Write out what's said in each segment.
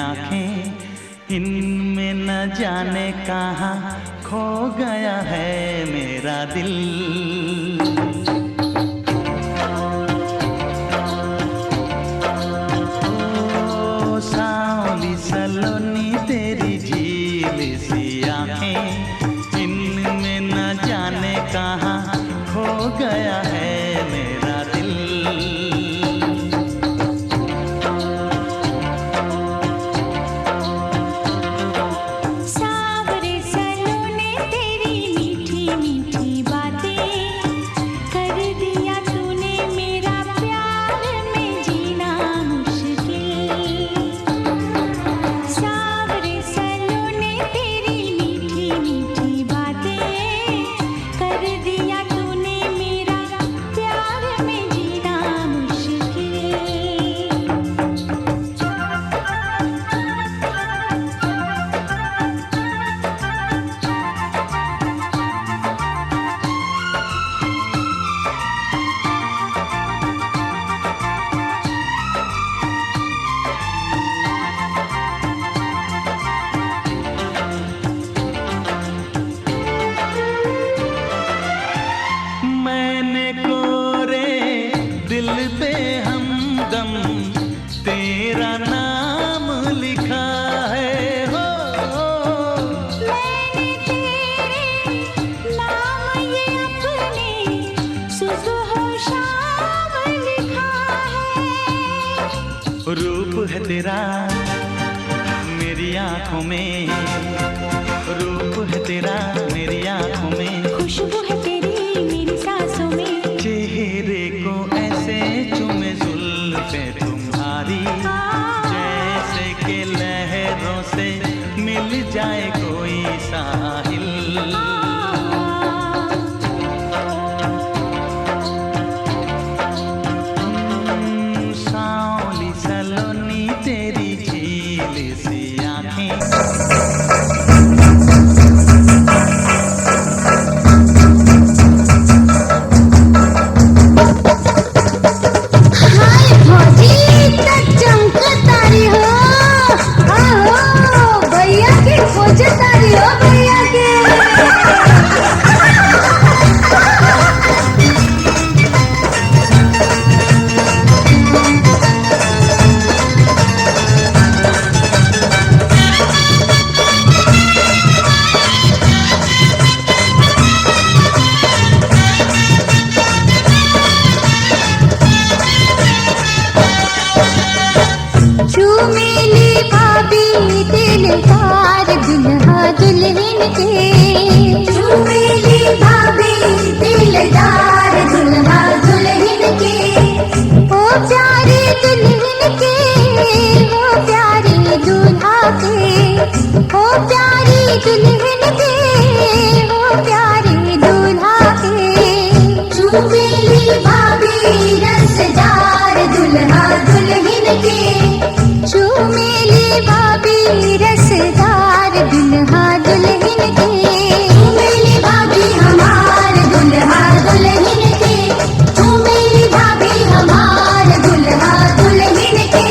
आंखें, इनमें न जाने कहाँ खो गया है मेरा दिल। ओ सांवली सलोनी तेरी झील सी आंखें, इनमें न जाने कहाँ खो गया है मेरा दिल। तेरा नाम लिखा है हो, मैंने तेरे नाम ये अपने सुबह शाम लिखा है। रूप है तेरा मेरी आँखों में, रूप है तेरा मेरी आँखों में, खुशबू है तेरी मेरी सांसों में। चेहरे को ऐसे चूमे जुल्फे तुम्हारी, जैसे के लहरों से मिल जाए कोई साहिल। सांवली सलोनी तेरी झील सी आंखें। दुल्हन के झूमेली भाभी दिलदार दुल्हा दुल्हन के, ओ प्यारे दुल्हन के, ओ प्यारे दूल्हा के, ओ प्यारी दुल्हन के, ओ प्यारे दूल्हा के। झूमेली भाभी रसदार दुल्हा दुल्हन के, झूमेली भाभी रसदार दुल्हा दुल्हन के। झूमेली भाभी हमार दुल्हा दुल्हन के, झूमेली भाभी हमार दुल्हा दुल्हन के।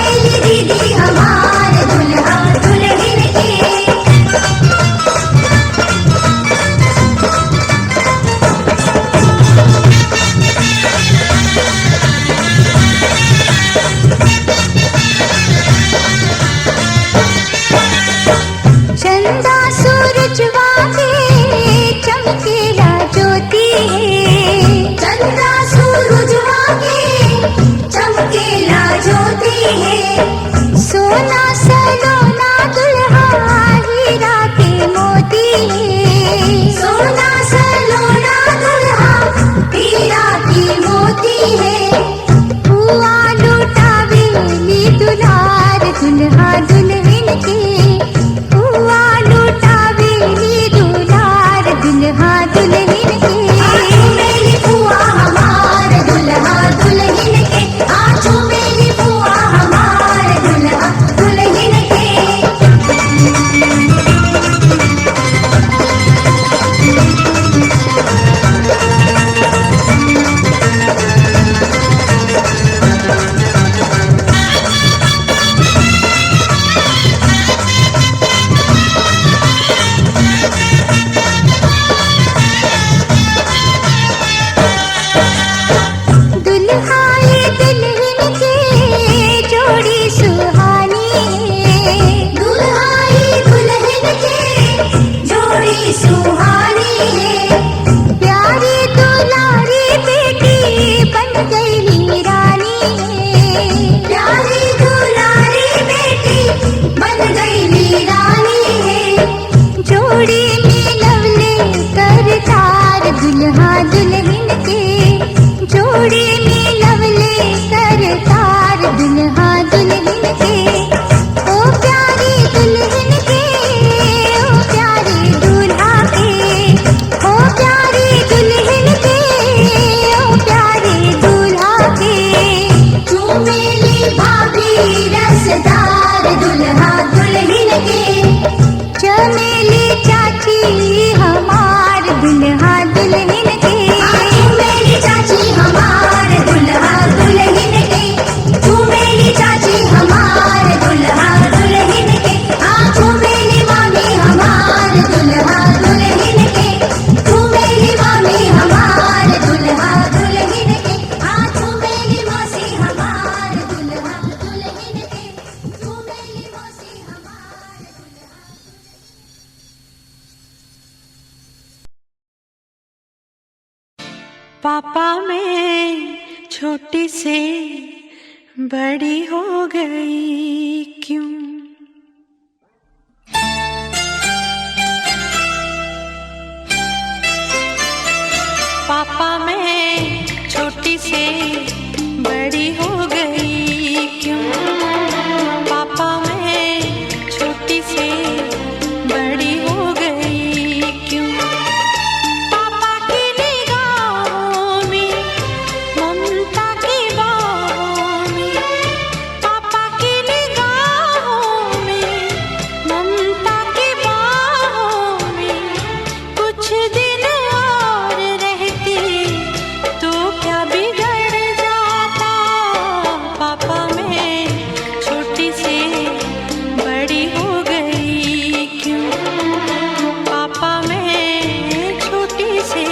झूमेली दीदी हमार दुल्हा दुल्हन के। चंदा सूरजवा के चमकेला ज्योति है, चंदा सूरजवा के चमकेला ज्योति है। सोना सलोना दुल्हा हीरा के मोती है, सोना सलोना दुल्हा हीरा की मोती है। हुआ लुटावेली दुलार दुल्हा दुल्हन के, हुआ लुटावेली दुलार दुल्हा दुल्हन के। झूमेली बुआ हमार दुल्हा दुल्हन के, झूमेली बुआ हमार दुल्हा दुल्हन के। दुल्हाए दुल्हन के जोड़ी सुहानी है, दुल्हाए दुल्हन के जोड़ी सुहानी है। प्यारी दुलारी बेटी बन गई रानी है, प्यारी दुलारी बेटी बन गई रानी है। जोड़ी मिलवले करतार दुल्हा दुल्हन के, जोड़ी मिलवले करतार दुल्हा दुल्हन के। ओ प्यारी दुल्हन के, ओ प्यारे दूल्हा के, ओ प्यारी दुल्हन के, ओ प्यारे दूल्हा के। झूमेली भाभी रसदार दुल्हा दुल्हन के, चमेली चाची हमार दुल्हा दुल्हन के। झूमेली चाची हमार दुल्हा दुल्हन के, झूमेली चाची हमार दुल्हा दुल्हन के। झूमेली मामी हमार दुल्हा दुल्हन के, झूमेली मामी हमार दुल्हा दुल्हन के। झूमेली मौसी हमार दुल्हा दुल्हन के, झूमेली मौसी हमार दुल्हा। पापा मैं छोटी से बड़ी हो गई क्यों? पापा मैं छोटी से बड़ी हो गई क्यों? पापा मैं छोटी से बड़ी हो गई क्यों? पापा की निगाहों में ममता की बाहों में, पापा की निगाहों में ममता की बाहों में, कुछ दिन और रहती तो क्या बिगड़ जाता? पापा मैं छोटी से बड़ी हो गई क्यों? पापा मैं छोटी से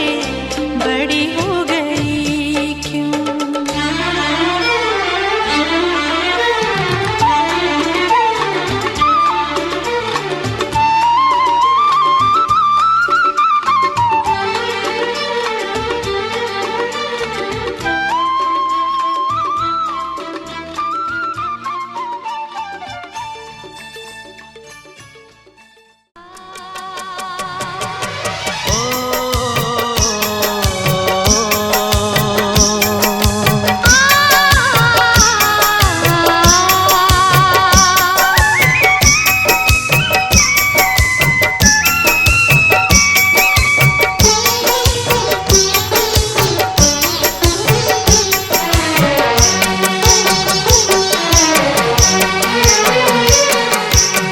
बड़ी हो गई क्यों?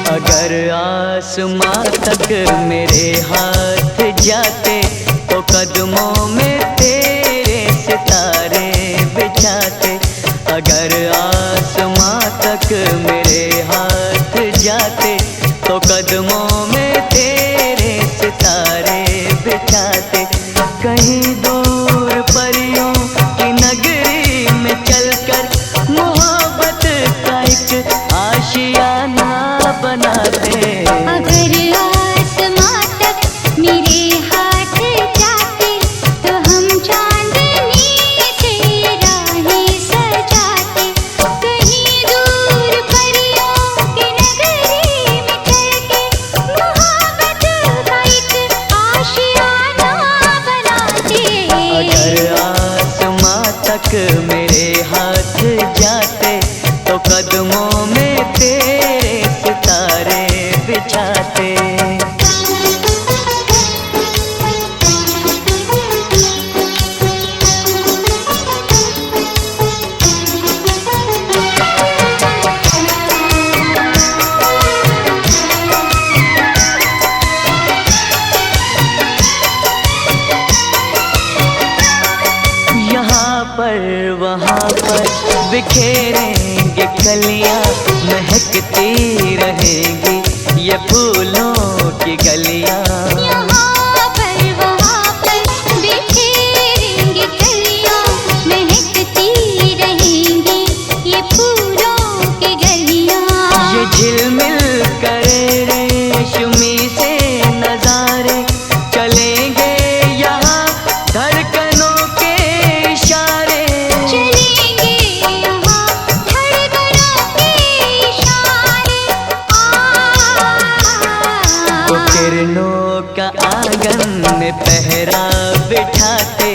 अगर आसमां तक मेरे हाथ जाते तो कदमों में तेरे सितारे बिछाते। अगर आसमां तक मेरे हाथ जाते तो कदमों में तेरे सितारे बिछाते। कहीं दूर परियों की नगरी में चलकर मोहब्बत का एक आशियाना बनाते। अगर आसमां तक मेरे हाथ जाते तो हम चांदनी से राहें सजाते। कहीं दूर परियों की नगरी में चलके मोहब्बत का एक आशियाना बनाते। अगर आसमां तक मेरे हाथ जाते तो कदमों में तेरे सितारे बिछाते। यहाँ पर वहाँ पर बिखेरेंगे कलियाँ, महकती रहेंगी ये फूलों की गलियाँ। यहाँ पर वहाँ पर बिखेरेंगे कलियाँ, महकती रहेंगी ये फूलों की गलियाँ। ये झिलमिल करे रेशमी से नजारे चलेंगे यहाँ धड़कनों के इशारे। चलेंगे यहाँ धड़कनों के इशारे। तो किरणों का आंगन में पहरा बिठाते।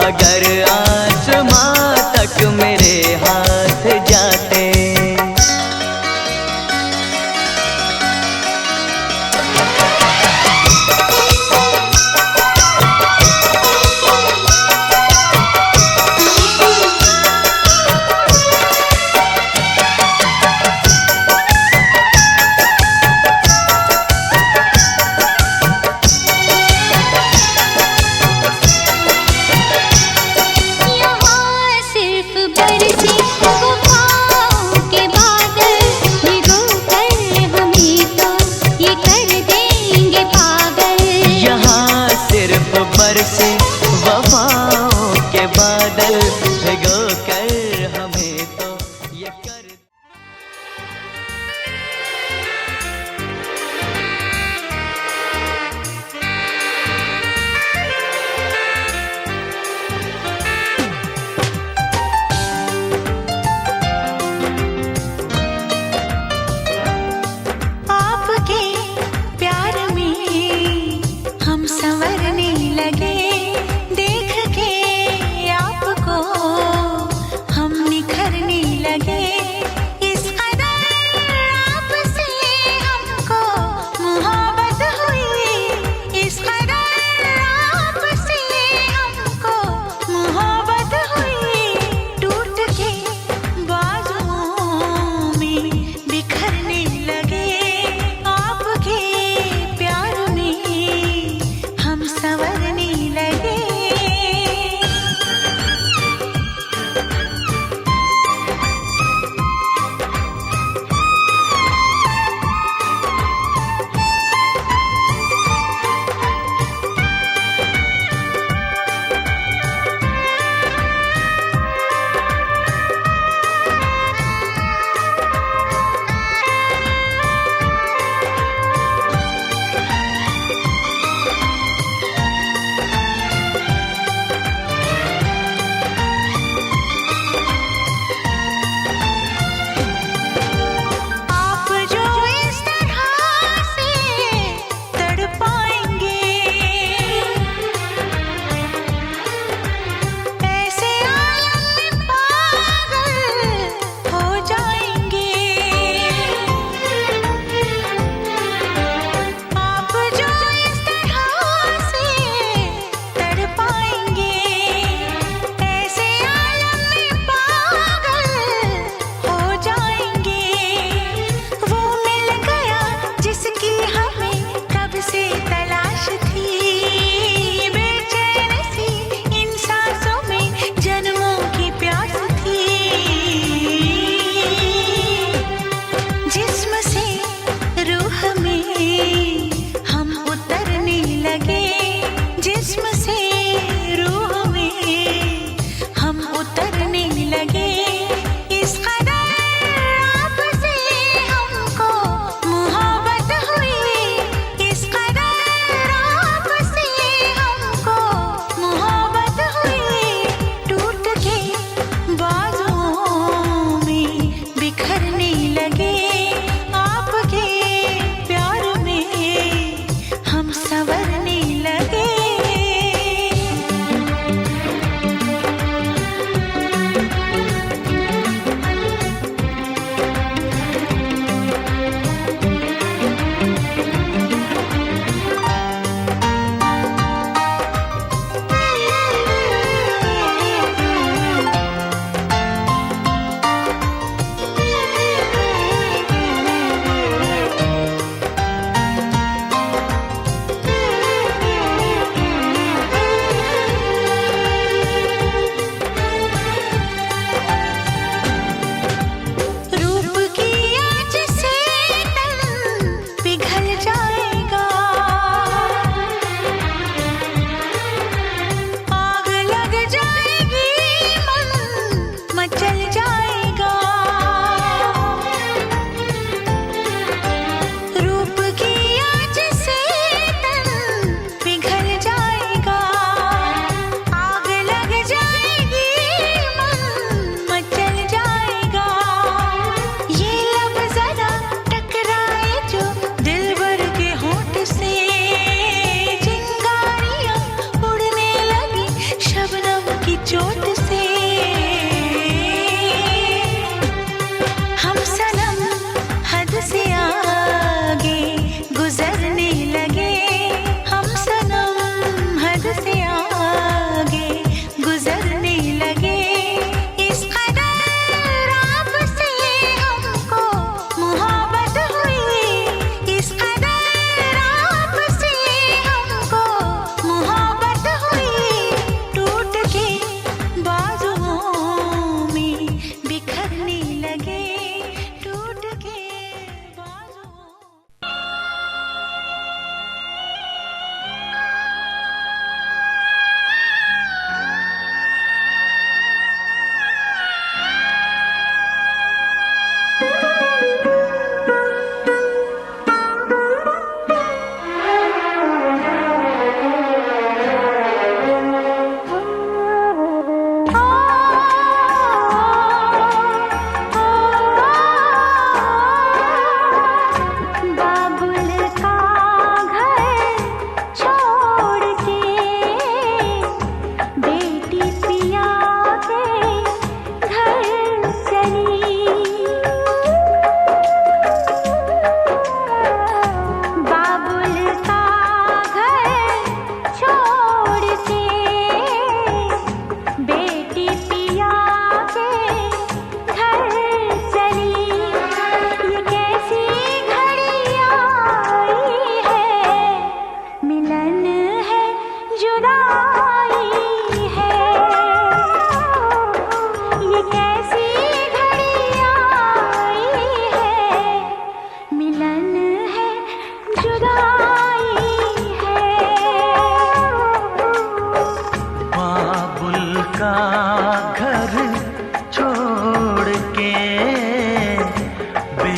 अगर आसमां तक मेरे हाथ जाते।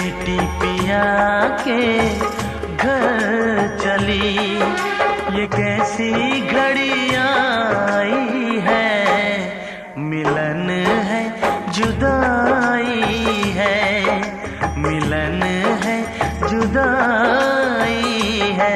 बेटी पिया के घर चली, ये कैसी घड़ी आई है, मिलन है जुदाई है, मिलन है जुदाई है।